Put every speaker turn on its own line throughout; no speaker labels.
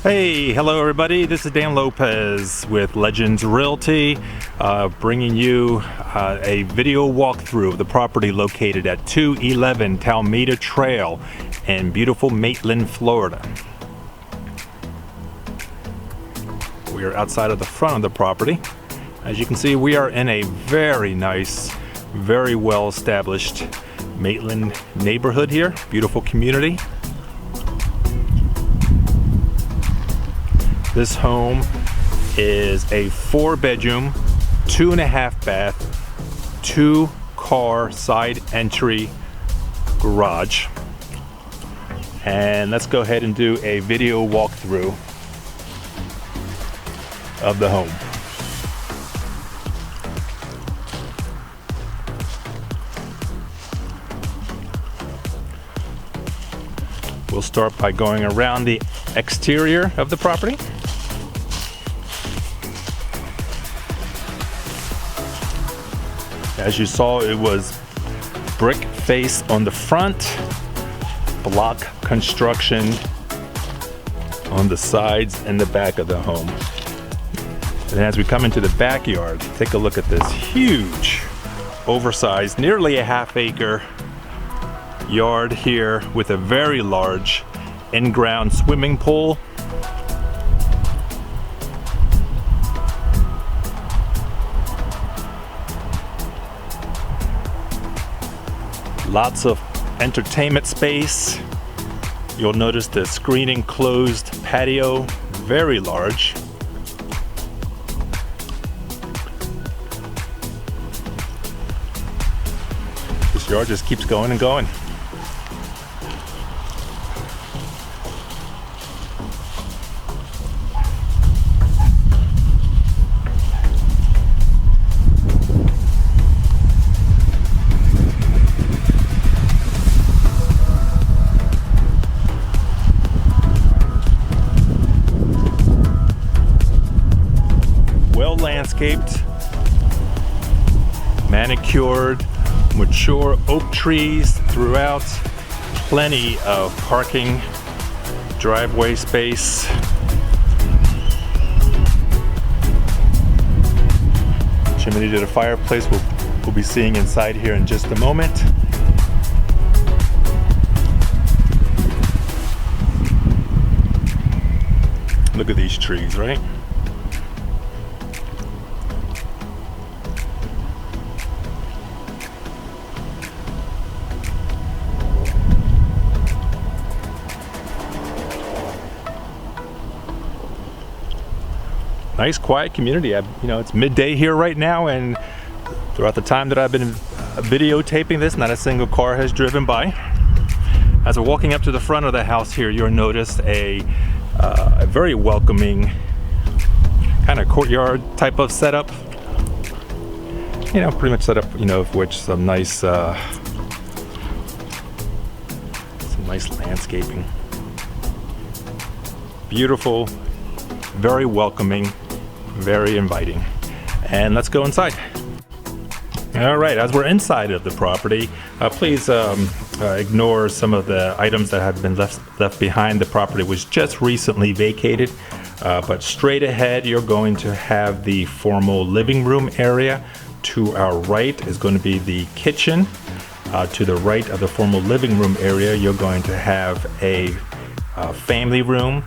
Hey, hello everybody. This is Dan Lopez with Legends Realty, bringing you a video walkthrough of the property located at 211 TALMEDA Trail in beautiful Maitland, Florida. We are outside of the front of the property. As you can see, we are in a very nice, very well established Maitland neighborhood here. Beautiful community. This home is a 4-bedroom, 2.5 bath, 2-car side entry garage. And let's go ahead and do a video walkthrough of the home. We'll start by going around the exterior of the property. As you saw, it was brick face on the front, block construction on the sides and the back of the home. And as we come into the backyard, take a look at this huge, oversized, nearly a half-acre yard here with a very large in-ground swimming pool. Lots of entertainment space. You'll notice the screen enclosed patio, very large. This yard just keeps going and going. Landscaped, manicured, mature oak trees throughout, plenty of parking, driveway space. Chimney to the fireplace we'll be seeing inside here in just a moment. Look at these trees, right? Nice quiet community. It's midday here right now, and throughout the time that I've been videotaping this, not a single car has driven by. As we're walking up to the front of the house here, you'll notice a very welcoming kind of courtyard type of setup. Pretty much set up, of which some nice landscaping. Beautiful, very welcoming, very inviting. And let's go inside. All right, as we're inside of the property, please ignore some of the items that have been left behind. The property was just recently vacated, but straight ahead you're going to have the formal living room area. To our right is going to be the kitchen. To the right of the formal living room area, you're going to have a family room,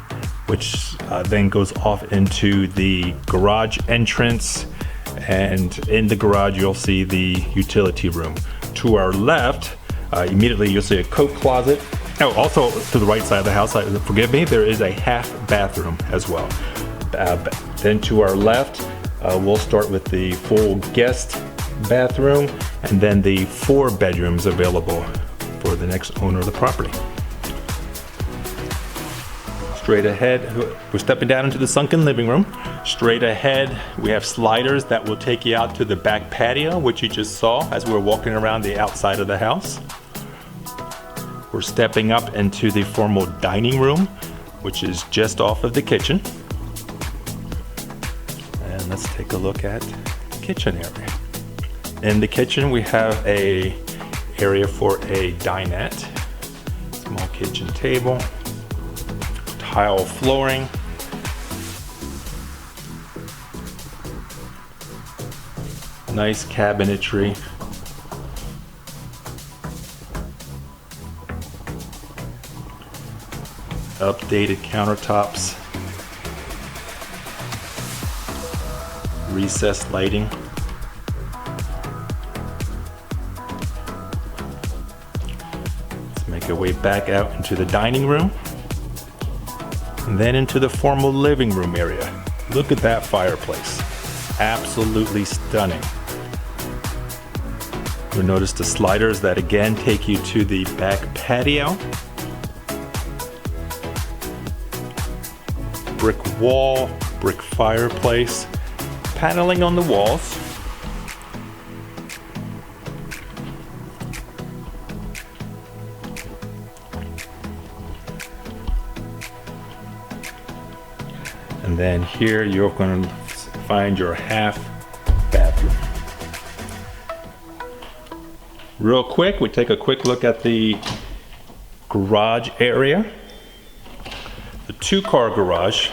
which then goes off into the garage entrance, and in the garage you'll see the utility room. To our left, immediately you'll see a coat closet. Oh, also to the right side of the house, forgive me, there is a half bathroom as well. Then to our left, we'll start with the full guest bathroom, and then the 4 bedrooms available for the next owner of the property. Straight ahead, we're stepping down into the sunken living room. Straight ahead, we have sliders that will take you out to the back patio, which you just saw as we were walking around the outside of the house. We're stepping up into the formal dining room, which is just off of the kitchen. And let's take a look at the kitchen area. In the kitchen, we have a area for a dinette, small kitchen table, tile flooring, Nice cabinetry. Updated countertops. Recessed lighting. Let's make our way back out into the dining room. And then into the formal living room area. Look at that fireplace. Absolutely stunning. You'll notice the sliders that again take you to the back patio. Brick wall, brick fireplace, paneling on the walls. And then here you're going to find your half bathroom. Real quick, we take a quick look at the garage area. The 2-car garage.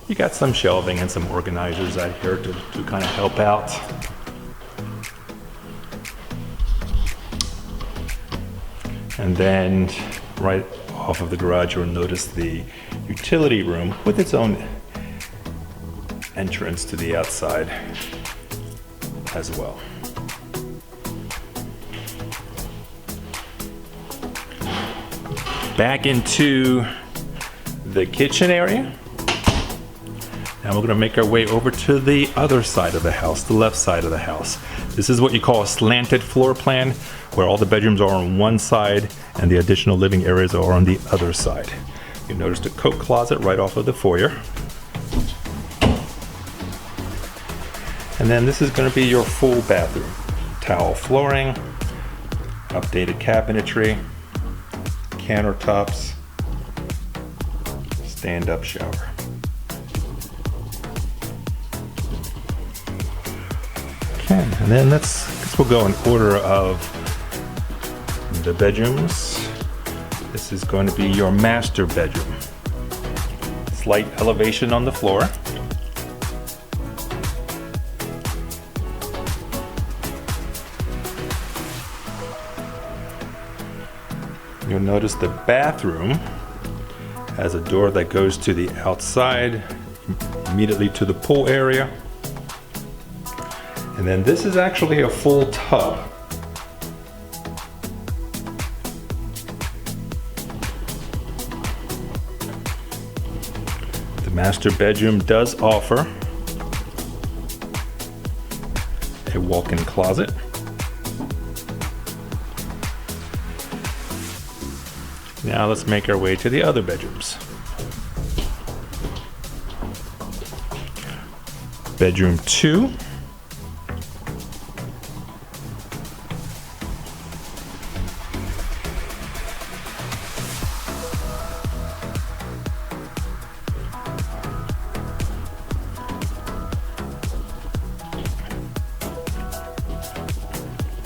You got some shelving and some organizers out here to kind of help out. And then right off of the garage, you'll notice the utility room with its own entrance to the outside as well. Back into the kitchen area. Now we're going to make our way over to the other side of the house, the left side of the house. This is what you call a slanted floor plan, where all the bedrooms are on one side and the additional living areas are on the other side. You notice the coat closet right off of the foyer. And then this is going to be your full bathroom. Towel flooring, updated cabinetry, countertops, stand-up shower. Okay, and then we'll go in order of the bedrooms. This is going to be your master bedroom. Slight elevation on the floor. You'll notice the bathroom has a door that goes to the outside, immediately to the pool area. And then this is actually a full tub. The master bedroom does offer a walk-in closet. Now let's make our way to the other bedrooms. Bedroom 2.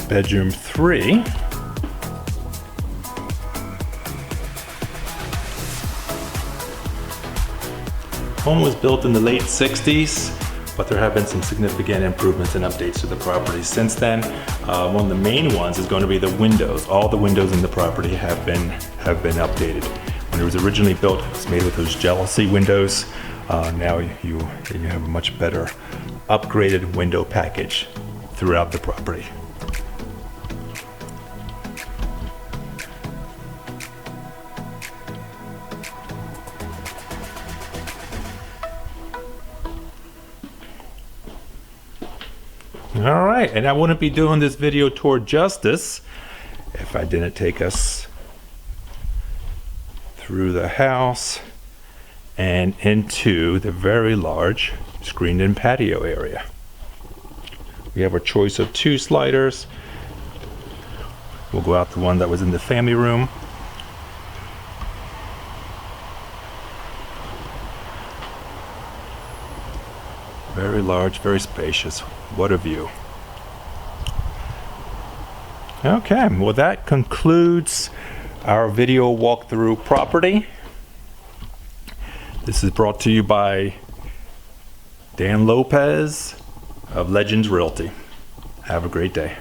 Bedroom 3. Home was built in the late 60s, but there have been some significant improvements and updates to the property since then. One of the main ones is going to be the windows. All the windows in the property have been updated. When it was originally built, it was made with those jealousy windows. Now you have a much better upgraded window package throughout the property. All right, and I wouldn't be doing this video toward justice if I didn't take us through the house and into the very large screened-in patio area. We have a choice of 2 sliders. We'll go out the one that was in the family room. Very large, very spacious. What a view. Okay, well that concludes our video walkthrough property. This is brought to you by Dan Lopez of Legends Realty. Have a great day.